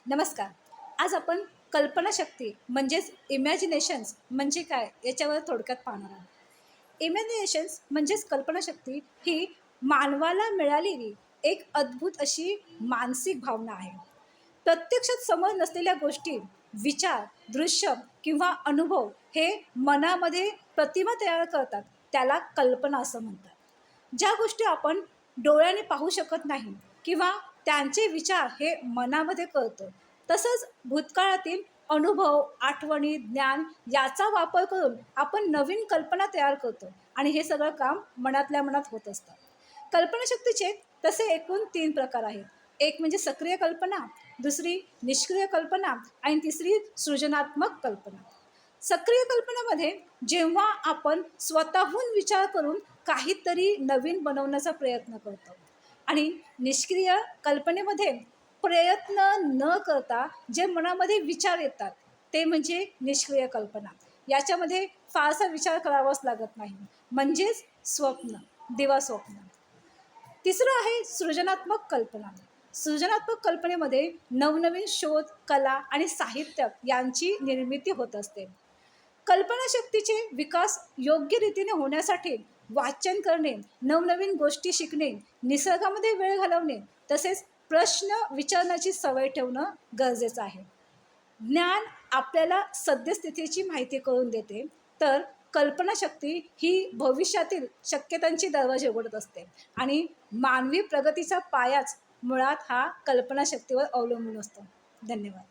नमस्कार. आज आपण कल्पनाशक्ती म्हणजेच इमॅजिनेशन्स म्हणजे काय याच्यावर थोडक्यात पाहणार आहोत. इमॅजिनेशन्स म्हणजेच कल्पनाशक्ती ही मानवाला मिळालेली एक अद्भुत अशी मानसिक भावना आहे. प्रत्यक्षात समोर नसलेल्या गोष्टी, विचार, दृश्य किंवा अनुभव हे मनामध्ये प्रतिमा तयार करतात. त्याला कल्पना असं म्हणतात. ज्या गोष्टी आपण डोळ्याने पाहू शकत नाही किंवा त्यांचे विचार हे मनामध्ये कळतं, तसंच भूतकाळातील अनुभव, आठवणी, ज्ञान याचा वापर करून आपण नवीन कल्पना तयार करतो आणि हे सगळं काम मनातल्या मनात होत असतं. कल्पनाशक्तीचे तसे एकूण 3 प्रकार आहेत. एक म्हणजे सक्रिय कल्पना, दुसरी निष्क्रिय कल्पना आणि तिसरी सृजनात्मक कल्पना. सक्रिय कल्पनेमध्ये जेव्हा आपण स्वतःहून विचार करून काहीतरी नवीन बनवण्याचा प्रयत्न करतो आणि निष्क्रिय कल्पनेमध्ये प्रयत्न न करता जे मनामध्ये विचार येतात ते म्हणजे निष्क्रिय कल्पना. याच्यामध्ये फारसा विचार करावाच लागत नाही, म्हणजेच स्वप्न, दिवा स्वप्न. तिसरं आहे सृजनात्मक कल्पना. सृजनात्मक कल्पनेमध्ये नवनवीन शोध, कला आणि साहित्य यांची निर्मिती होत असते. कल्पनाशक्तीचे विकास योग्य रीतीने होण्यासाठी वाचन करणे, नवनवीन गोष्टी शिकणे, निसर्गामध्ये वेळ घालवणे, तसेच प्रश्न विचारण्याची सवय ठेवणं गरजेचं आहे. ज्ञान आपल्याला सद्यस्थितीची माहिती करून देते, तर कल्पनाशक्ती ही भविष्यातील शक्यतांची दरवाजे उघडत असते आणि मानवी प्रगतीचा पायाच मुळात हा कल्पनाशक्तीवर अवलंबून असतो. धन्यवाद.